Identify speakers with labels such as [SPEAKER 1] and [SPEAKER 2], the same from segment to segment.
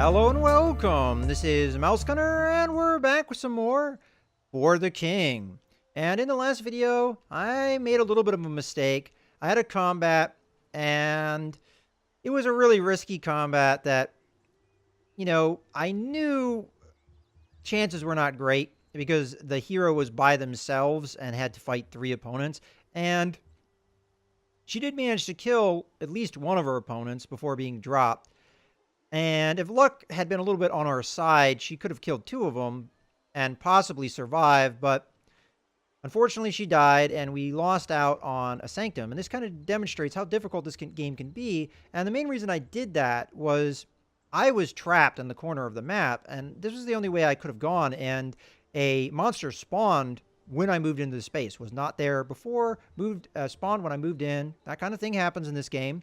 [SPEAKER 1] Hello and welcome. This is Mouse Gunner, and we're back with some more For the King. And in the last video, I made a little bit of a mistake. I had a combat, and it was a really risky combat that, I knew chances were not great because the hero was by themselves and had to fight 3 opponents. And she did manage to kill at least one of her opponents before being dropped. And if luck had been a little bit on our side, she could have killed 2 of them and possibly survived, but unfortunately she died and we lost out on a Sanctum. And this kind of demonstrates how difficult this game can be. And the main reason I did that was I was trapped in the corner of the map, and this was the only way I could have gone, and a monster spawned when I moved into the space. Was not there before, spawned when I moved in. That kind of thing happens in this game.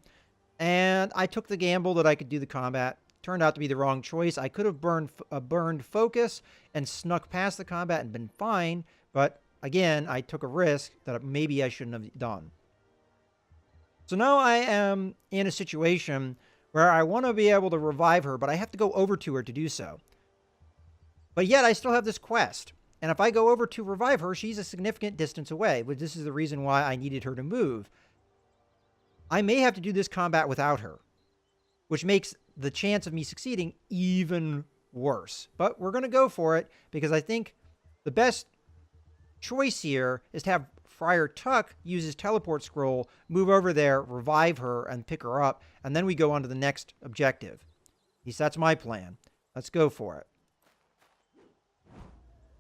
[SPEAKER 1] And I took the gamble that I could do the combat. Turned out to be the wrong choice. I could have burned focus and snuck past the combat and been fine. But again, I took a risk that maybe I shouldn't have done. So now I am in a situation where I want to be able to revive her, but I have to go over to her to do so. But yet I still have this quest. And if I go over to revive her, she's a significant distance away. But this is the reason why I needed her to move. I may have to do this combat without her, which makes the chance of me succeeding even worse. But we're going to go for it because I think the best choice here is to have Friar Tuck use his teleport scroll, move over there, revive her, and pick her up, and then we go on to the next objective. At least that's my plan. Let's go for it. All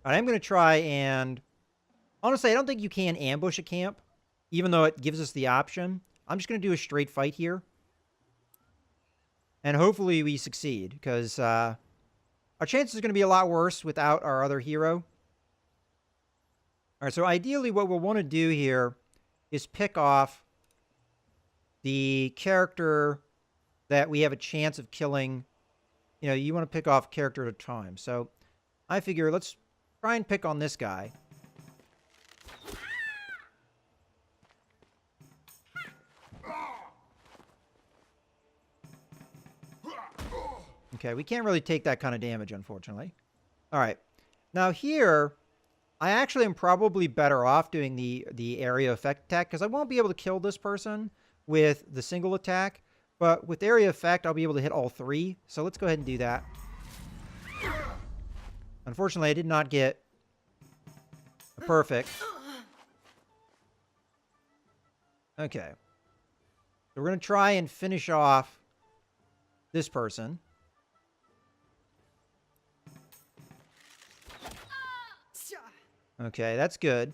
[SPEAKER 1] right, I'm going to try and... Honestly, I don't think you can ambush a camp, even though it gives us the option. I'm just going to do a straight fight here. And hopefully we succeed, because our chances are going to be a lot worse without our other hero. All right, so ideally what we'll want to do here is pick off the character that we have a chance of killing. You know, you want to pick off a character at a time. So I figure let's try and pick on this guy. Okay, we can't really take that kind of damage, unfortunately. All right. Now here, I actually am probably better off doing the area effect attack because I won't be able to kill this person with the single attack. But with area effect, I'll be able to hit all 3. So let's go ahead and do that. Unfortunately, I did not get a perfect. Okay. So we're going to try and finish off this person. Okay, that's good.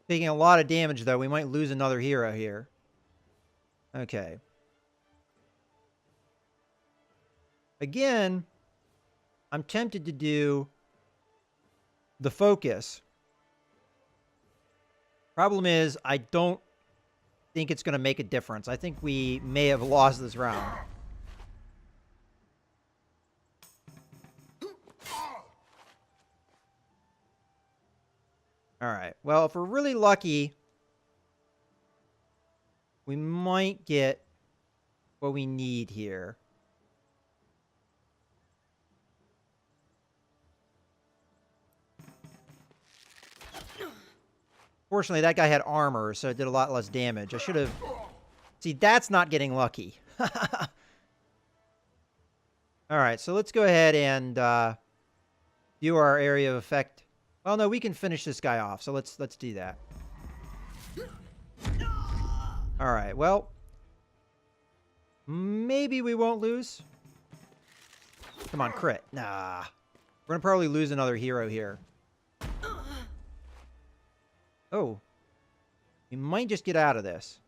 [SPEAKER 1] Taking a lot of damage, though. We might lose another hero here. Okay. Again, I'm tempted to do the focus. Problem is, I don't think it's going to make a difference. I think we may have lost this round. All right. Well, if we're really lucky, we might get what we need here. Fortunately, that guy had armor, so it did a lot less damage. I should have... See, that's not getting lucky. All right, so let's go ahead and do our area of effect. Well, no, we can finish this guy off, so let's do that. All right, well, maybe we won't lose. Come on, crit. Nah. We're going to probably lose another hero here. Oh. We might just get out of this.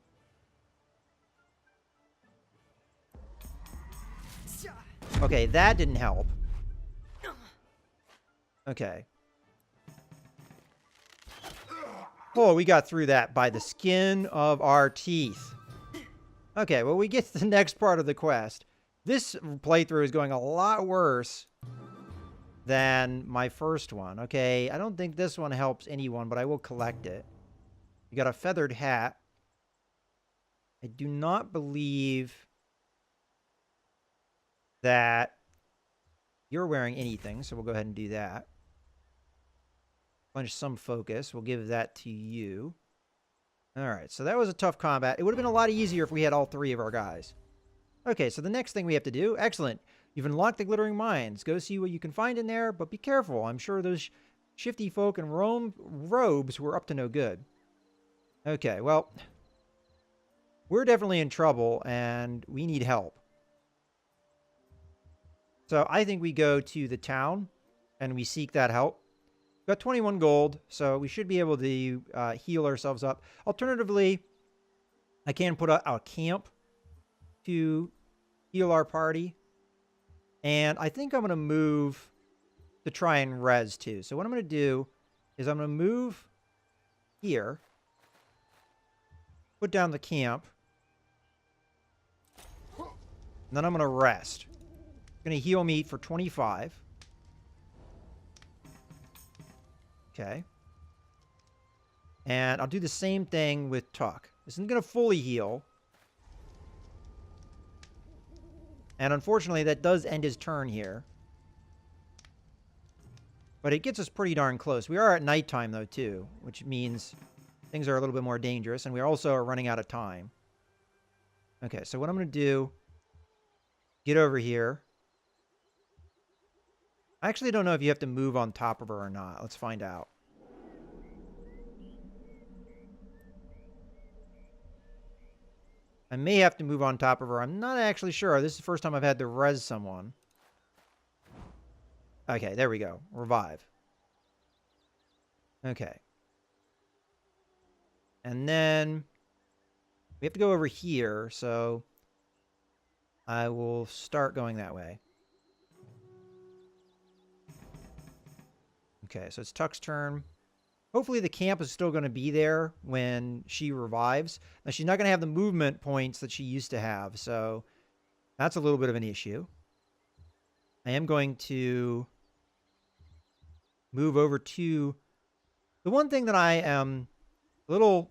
[SPEAKER 1] Okay, that didn't help. Okay. Oh, we got through that by the skin of our teeth. Okay, well, we get to the next part of the quest. This playthrough is going a lot worse than my first one. Okay, I don't think this one helps anyone, but I will collect it. You got a feathered hat. I do not believe that you're wearing anything, so we'll go ahead and do that. Punch some focus. We'll give that to you. All right, so that was a tough combat. It would have been a lot easier if we had all 3 of our guys. Okay, so the next thing we have to do, excellent. You've unlocked the Glittering Mines. Go see what you can find in there, but be careful. I'm sure those shifty folk in robes were up to no good. Okay, well, we're definitely in trouble, and we need help. So I think we go to the town, and we seek that help. Got 21 gold, so we should be able to heal ourselves up. Alternatively, I can put a camp to heal our party. And I think I'm going to move to try and res too. So what I'm going to do is I'm going to move here, put down the camp, and then I'm going to rest. I'm going to heal me for 25. Okay. And I'll do the same thing with Tuck. This isn't going to fully heal. And unfortunately, that does end his turn here. But it gets us pretty darn close. We are at nighttime, though, too, which means things are a little bit more dangerous, and we also are running out of time. Okay, so what I'm going to do, get over here. I actually don't know if you have to move on top of her or not. Let's find out. I may have to move on top of her. I'm not actually sure. This is the first time I've had to res someone. Okay, there we go. Revive. Okay. And then we have to go over here, so I will start going that way. Okay, so it's Tuck's turn. Hopefully the camp is still going to be there when she revives. Now, she's not going to have the movement points that she used to have, so that's a little bit of an issue. I am going to move over to... The one thing that I am a little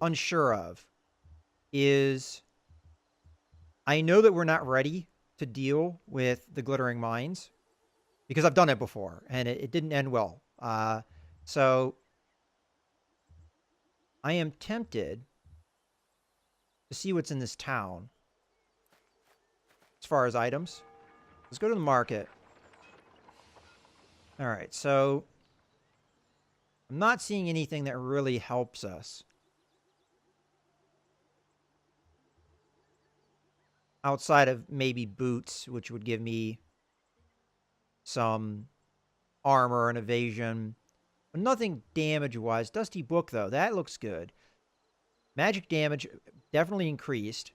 [SPEAKER 1] unsure of is I know that we're not ready to deal with the Glittering Mines because I've done it before, and it didn't end well. So I am tempted to see what's in this town as far as items. Let's go to the market. All right, so I'm not seeing anything that really helps us outside of maybe boots, which would give me some armor and evasion. But nothing damage-wise. Dusty Book, though. That looks good. Magic damage definitely increased.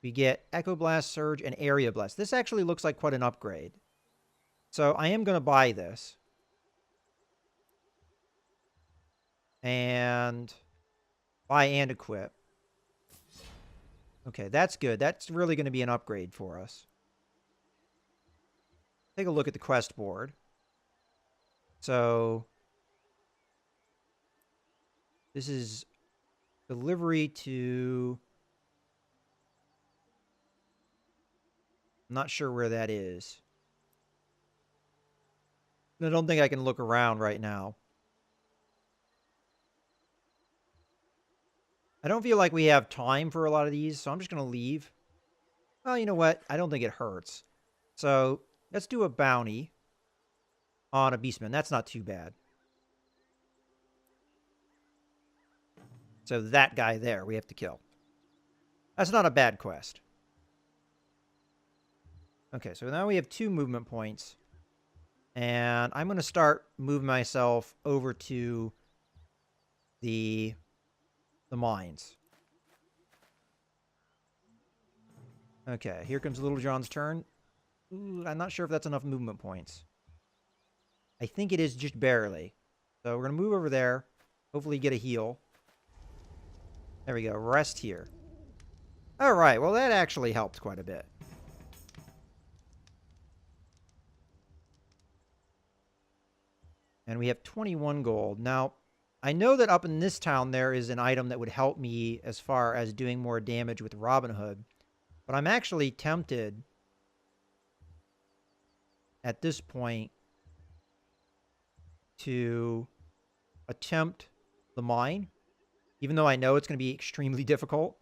[SPEAKER 1] We get Echo Blast, Surge, and Area Blast. This actually looks like quite an upgrade. So I am going to buy this. And buy and equip. Okay, that's good. That's really going to be an upgrade for us. Take a look at the quest board. So this is delivery to... I'm not sure where that is. I don't think I can look around right now. I don't feel like we have time for a lot of these, so I'm just going to leave. Well, you know what? I don't think it hurts. So let's do a bounty on a beastman. That's not too bad. So that guy there we have to kill. That's not a bad quest. Okay, so now we have 2 movement points. And I'm going to start moving myself over to the mines. Okay, here comes Little John's turn. Ooh, I'm not sure if that's enough movement points. I think it is just barely. So we're going to move over there. Hopefully get a heal. There we go. Rest here. All right. Well, that actually helped quite a bit. And we have 21 gold. Now, I know that up in this town there is an item that would help me as far as doing more damage with Robin Hood. But I'm actually tempted at this point to attempt the mine, even though I know it's going to be extremely difficult.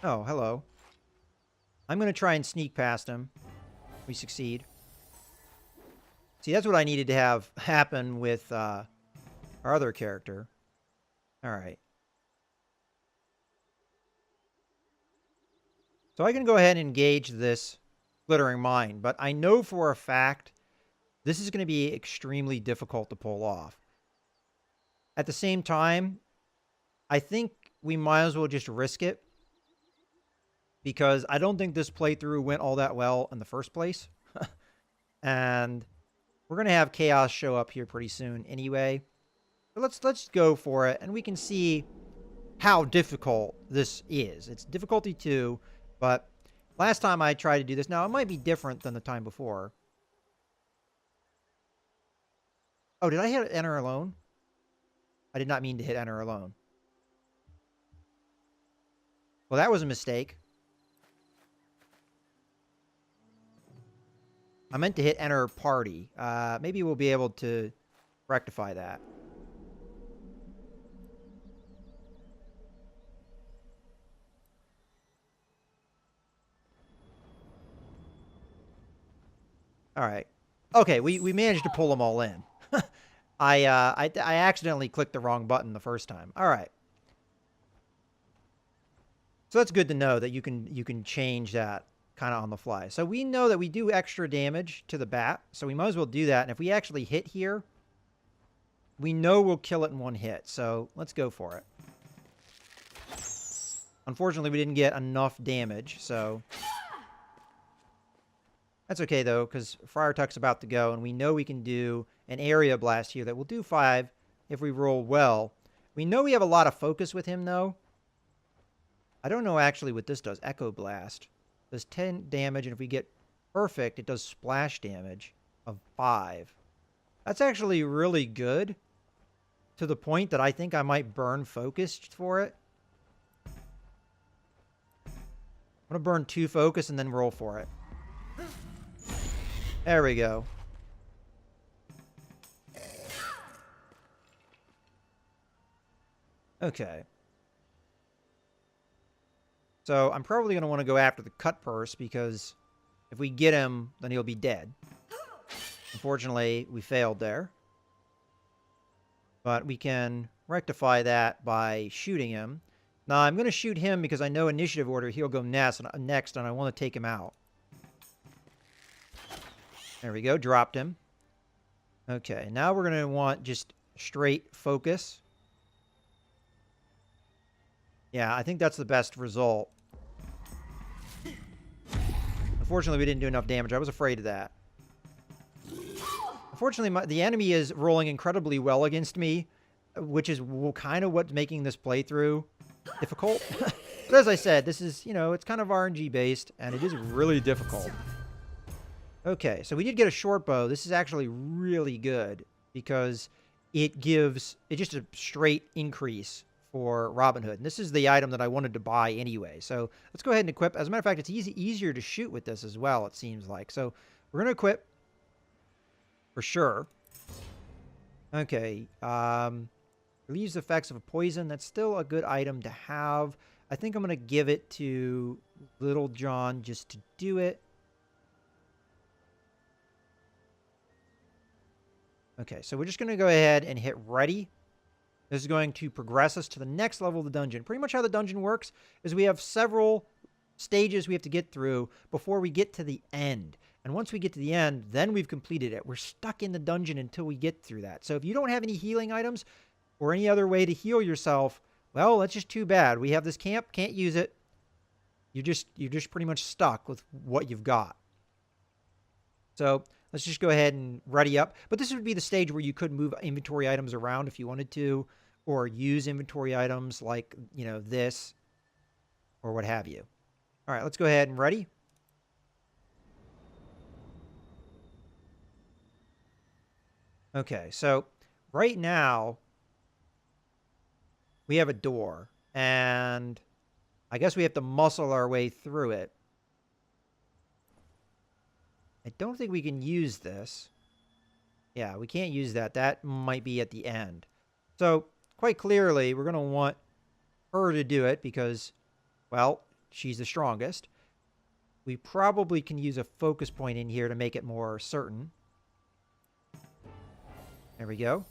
[SPEAKER 1] Oh, hello. I'm going to try and sneak past him. We succeed. See, that's what I needed to have happen with our other character. All right. So I can go ahead and engage this glittering mine, but I know for a fact this is going to be extremely difficult to pull off. At the same time, I think we might as well just risk it, because I don't think this playthrough went all that well in the first place. And we're going to have chaos show up here pretty soon anyway. So let's go for it, and we can see how difficult this is. It's difficulty 2, but last time I tried to do this, now it might be different than the time before. Oh, did I hit enter alone? I did not mean to hit enter alone. Well, that was a mistake. I meant to hit enter party. Maybe we'll be able to rectify that. All right. Okay, we managed to pull them all in. I accidentally clicked the wrong button the first time. All right. So that's good to know that you can change that kind of on the fly. So we know that we do extra damage to the bat, so we might as well do that. And if we actually hit here, we know we'll kill it in one hit. So let's go for it. Unfortunately, we didn't get enough damage, so that's okay though, because Friar Tuck's about to go, and we know we can do an area blast here that will do 5 if we roll well. We know we have a lot of focus with him though. I don't know actually what this does. Echo Blast does 10 damage, and if we get perfect, it does splash damage of 5. That's actually really good, to the point that I think I might burn focus for it. I'm going to burn 2 focus and then roll for it. There we go. Okay. So I'm probably going to want to go after the cut purse, because if we get him, then he'll be dead. Unfortunately, we failed there. But we can rectify that by shooting him. Now, I'm going to shoot him because I know initiative order he'll go next, and I want to take him out. There we go. Dropped him. Okay, now we're going to want just straight focus. Yeah, I think that's the best result. Unfortunately, we didn't do enough damage. I was afraid of that. Unfortunately, the enemy is rolling incredibly well against me, which is kind of what's making this playthrough difficult. But as I said, this is, it's kind of RNG based, and it is really difficult. Okay, so we did get a short bow. This is actually really good, because it gives just a straight increase for Robin Hood. And this is the item that I wanted to buy anyway. So let's go ahead and equip. As a matter of fact, it's easier to shoot with this as well, it seems like. So we're going to equip for sure. Okay. Relieves the effects of a poison. That's still a good item to have. I think I'm going to give it to Little John just to do it. Okay, so we're just going to go ahead and hit ready. This is going to progress us to the next level of the dungeon. Pretty much how the dungeon works is we have several stages we have to get through before we get to the end. And once we get to the end, then we've completed it. We're stuck in the dungeon until we get through that. So if you don't have any healing items or any other way to heal yourself, well, that's just too bad. We have this camp, can't use it. You're just pretty much stuck with what you've got. So let's just go ahead and ready up. But this would be the stage where you could move inventory items around if you wanted to, or use inventory items like, this, or what have you. All right, let's go ahead and ready. Okay, so right now we have a door, and I guess we have to muscle our way through it. I don't think we can use this. Yeah, we can't use that. That might be at the end. So, quite clearly, we're going to want her to do it because, well, she's the strongest. We probably can use a focus point in here to make it more certain. There we go.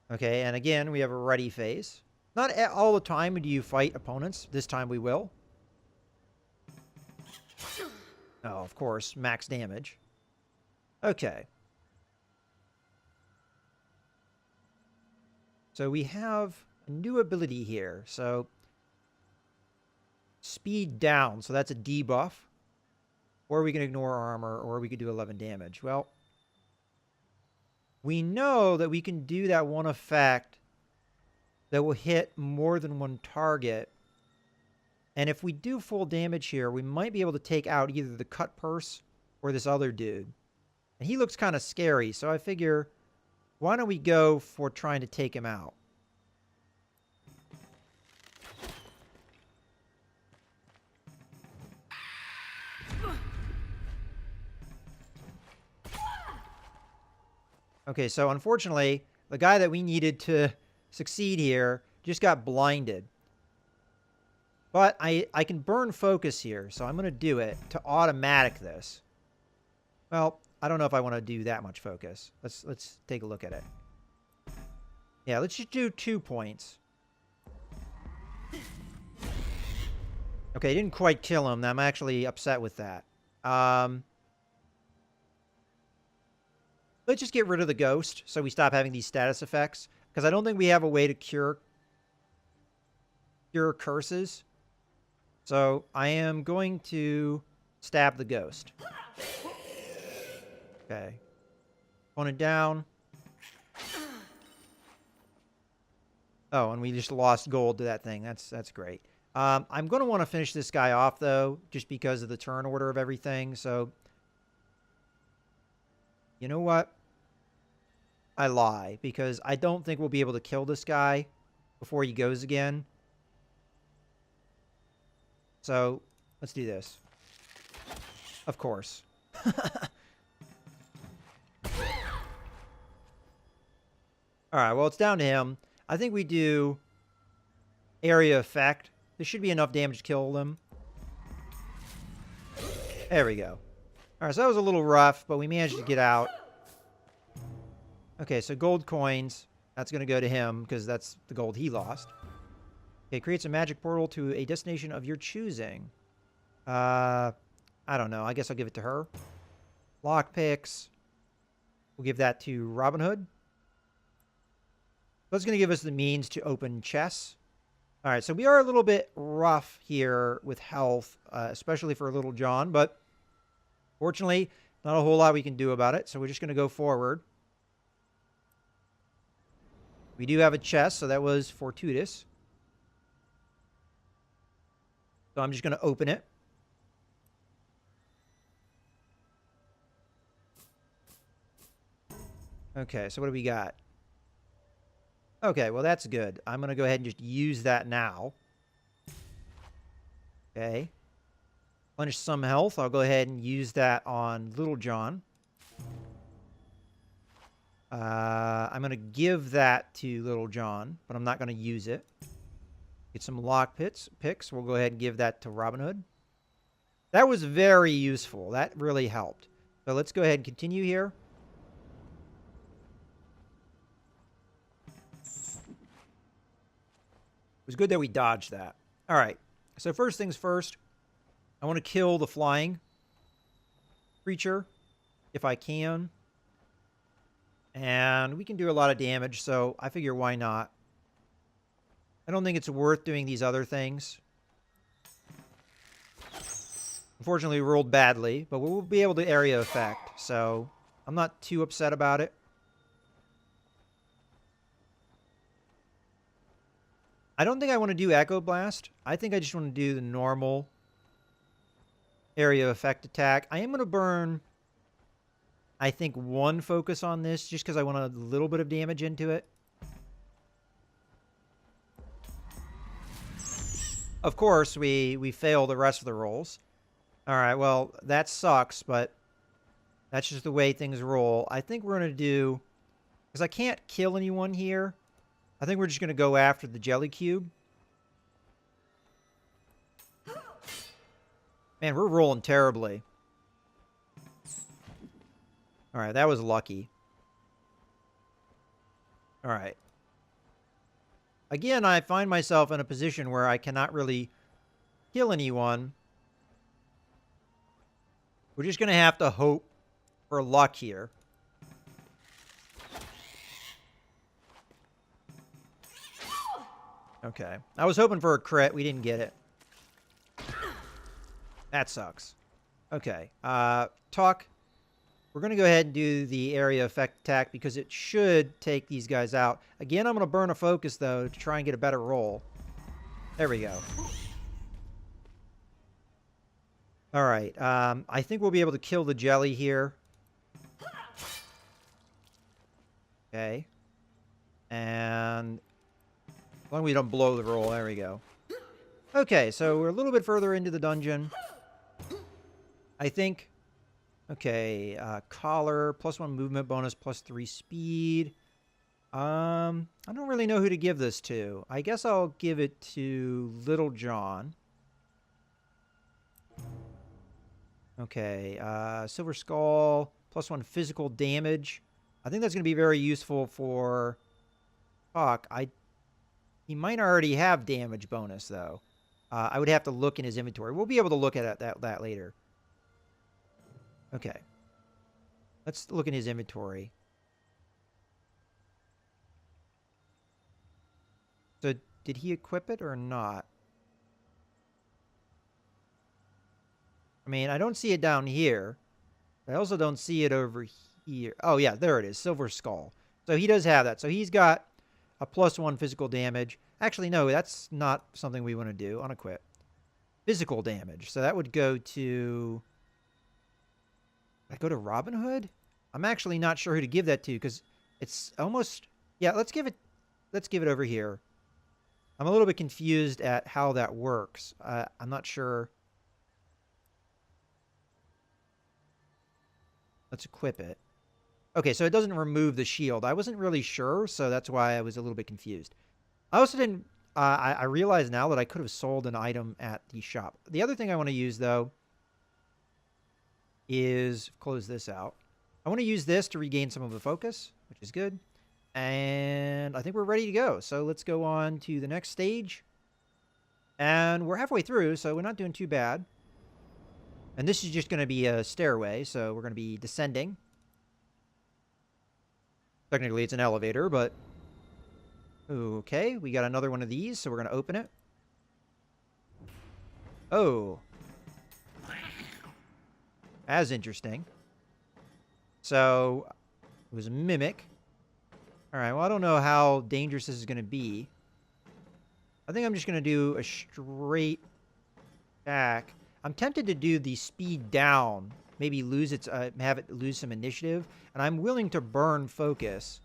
[SPEAKER 1] Okay, and again, we have a ready phase. Not all the time do you fight opponents. This time we will. Oh, of course, max damage. Okay. So we have a new ability here. So speed down. So that's a debuff. Or we can ignore armor, or we could do 11 damage. Well, we know that we can do that one effect that will hit more than one target. And if we do full damage here, we might be able to take out either the cut purse or this other dude. And he looks kind of scary, so I figure, why don't we go for trying to take him out? Okay, so unfortunately, the guy that we needed to succeed here just got blinded. But I can burn focus here, so I'm going to do it to automatic this. Well, I don't know if I want to do that much focus. Let's take a look at it. Yeah, let's just do 2 points. Okay, didn't quite kill him. I'm actually upset with that. Let's just get rid of the ghost so we stop having these status effects. Because I don't think we have a way to cure curses. So I am going to stab the ghost. Okay. Opponent down. Oh, and we just lost gold to that thing. That's great. I'm going to want to finish this guy off, though, just because of the turn order of everything. So, you know what? I lie, because I don't think we'll be able to kill this guy before he goes again. So, let's do this. Of course. Alright, well, it's down to him. I think we do area effect. This should be enough damage to kill them. There we go. Alright, so that was a little rough, but we managed to get out. Okay, so gold coins. That's going to go to him, because that's the gold he lost. Okay, creates a magic portal to a destination of your choosing. I don't know. I guess I'll give it to her. Lockpicks. We'll give that to Robin Hood. That's going to give us the means to open chests. All right, so we are a little bit rough here with health, especially for Little John, but fortunately, not a whole lot we can do about it, so we're just going to go forward. We do have a chest, so that was fortuitous. So I'm just going to open it. Okay, so what do we got? Okay, well, that's good. I'm going to go ahead and just use that now. Okay. Replenish some health. I'll go ahead and use that on Little John. I'm going to give that to Little John, but I'm not going to use it. Get some lock picks. We'll go ahead and give that to Robin Hood. That was very useful. That really helped. So let's go ahead and continue here. It was good that we dodged that. All right. So first things first, I want to kill the flying creature if I can. And we can do a lot of damage, so I figure why not. I don't think it's worth doing these other things. Unfortunately, we rolled badly, but we'll be able to area effect, so I'm not too upset about it. I don't think I want to do Echo Blast. I think I just want to do the normal area effect attack. I am going to burn, I think, one focus on this just because I want a little bit of damage into it. Of course, we fail the rest of the rolls. Alright, well, that sucks, but that's just the way things roll. I think we're going to do... Because I can't kill anyone here. I think we're just going to go after the jelly cube. Man, we're rolling terribly. Alright, that was lucky. Alright. Again, I find myself in a position where I cannot really kill anyone. We're just going to have to hope for luck here. Okay. I was hoping for a crit. We didn't get it. That sucks. Okay. Talk. We're going to go ahead and do the area effect attack because it should take these guys out. Again, I'm going to burn a focus, though, to try and get a better roll. There we go. Alright. I think we'll be able to kill the jelly here. Okay. And... as long as we don't blow the roll. There we go. Okay, so we're a little bit further into the dungeon. I think... okay, collar, +1 movement bonus, +3 speed. I don't really know who to give this to. I guess I'll give it to Little John. Okay, Silver Skull, +1 physical damage. I think that's going to be very useful for Hawk. He might already have damage bonus, though. I would have to look in his inventory. We'll be able to look at that later. Okay. Let's look in his inventory. So, did he equip it or not? I mean, I don't see it down here. I also don't see it over here. Oh, yeah, there it is. Silver Skull. So, he does have that. So, he's got a +1 physical damage. Actually, no, that's not something we want to do. Unequip. Physical damage. So, that would go to... I go to Robin Hood? I'm actually not sure who to give that to because it's almost... yeah, let's give it over here. I'm a little bit confused at how that works. I'm not sure. Let's equip it. Okay, so it doesn't remove the shield. I wasn't really sure, so that's why I was a little bit confused. I also didn't... I realize now that I could have sold an item at the shop. The other thing I want to use, though, is close this out. I want to use this to regain some of the focus, which is good. And I think we're ready to go. So let's go on to the next stage. And we're halfway through, so we're not doing too bad. And this is just going to be a stairway, so we're going to be descending. Technically, it's an elevator, but... okay, we got another one of these, so we're going to open it. Oh. As interesting. So, it was a mimic. Alright, well, I don't know how dangerous this is going to be. I think I'm just going to do a straight attack. I'm tempted to do the speed down. Maybe lose its, have it lose some initiative. And I'm willing to burn focus.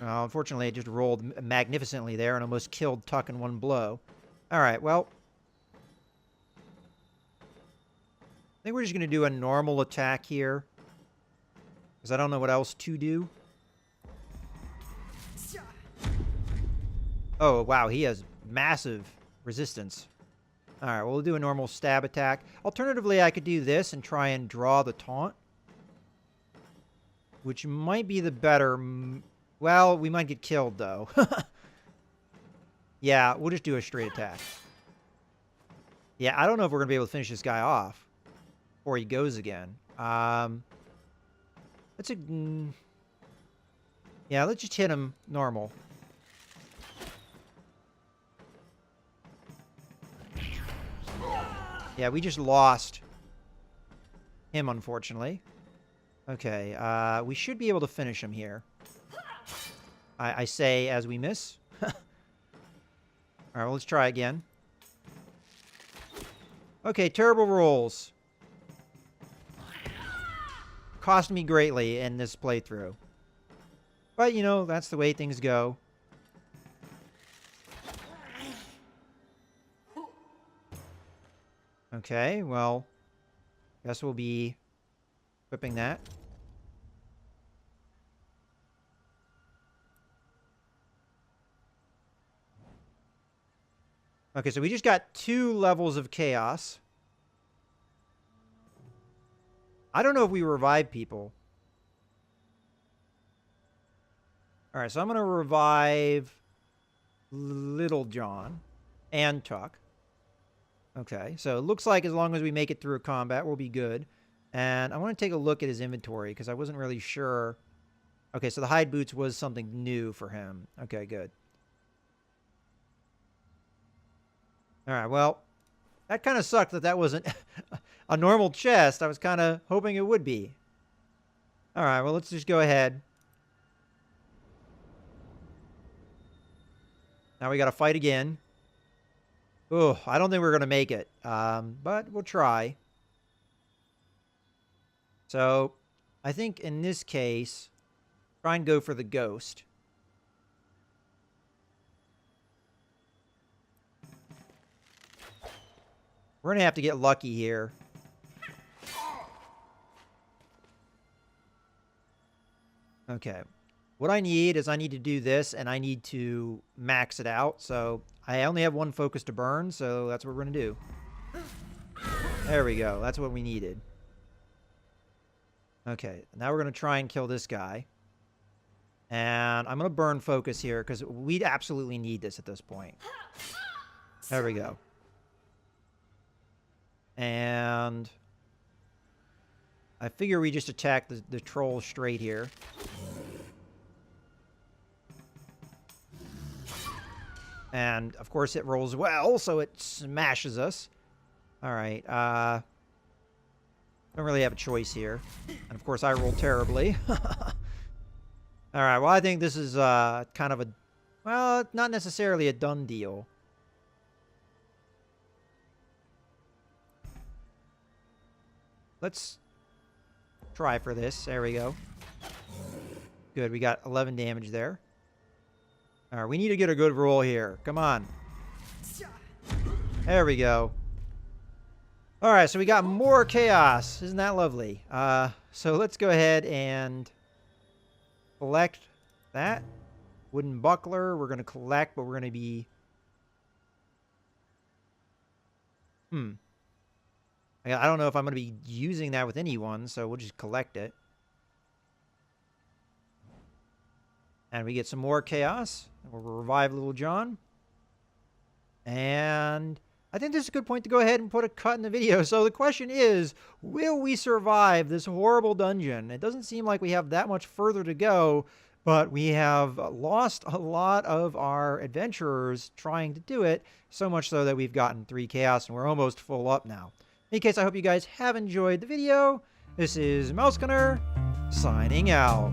[SPEAKER 1] Unfortunately, it just rolled magnificently there and almost killed Tuck in one blow. Alright, well. I think we're just going to do a normal attack here. Because I don't know what else to do. Oh, wow, he has massive resistance. Alright, well, we'll do a normal stab attack. Alternatively, I could do this and try and draw the taunt. Which might be the better... well, we might get killed, though. Yeah, we'll just do a straight attack. Yeah, I don't know if we're going to be able to finish this guy off before he goes again. Let's... yeah, let's just hit him normal. Yeah, we just lost him, unfortunately. Okay, we should be able to finish him here. I say as we miss. Alright, well, let's try again. Okay, terrible rolls. Cost me greatly in this playthrough. But, you know, that's the way things go. Okay, well, guess we'll be equipping that. Okay, so we just got 2 levels of chaos. I don't know if we revive people. Alright, so I'm going to revive Little John and Tuck. Okay, so it looks like as long as we make it through a combat, we'll be good. And I want to take a look at his inventory because I wasn't really sure. Okay, so the hide boots was something new for him. Okay, good. Alright, well, that kind of sucked that that wasn't a normal chest. I was kind of hoping it would be. Alright, well, let's just go ahead. Now we got to fight again. Oh, I don't think we're going to make it. But we'll try. So, I think in this case, try and go for the ghost. We're going to have to get lucky here. Okay. What I need is I need to do this, and I need to max it out. So I only have 1 focus to burn, so that's what we're going to do. There we go. That's what we needed. Okay, now we're going to try and kill this guy. And I'm going to burn focus here, because we absolutely need this at this point. There we go. And I figure we just attack the troll straight here. And, of course, it rolls well, so it smashes us. Alright, don't really have a choice here. And, of course, I roll terribly. Alright, well, I think this is kind of a... Well, not necessarily a done deal. Let's try for this. There we go. Good, we got 11 damage there. Alright, we need to get a good roll here. Come on. There we go. Alright, so we got more chaos. Isn't that lovely? So let's go ahead and collect that. Wooden buckler. We're going to collect, but we're going to be... I don't know if I'm going to be using that with anyone, so we'll just collect it. And we get some more chaos. We'll revive Little John. And I think this is a good point to go ahead and put a cut in the video. So the question is, will we survive this horrible dungeon? It doesn't seem like we have that much further to go, but we have lost a lot of our adventurers trying to do it, so much so that we've gotten 3 chaos and we're almost full up now. In any case, I hope you guys have enjoyed the video. This is Mouse Gunner, signing out.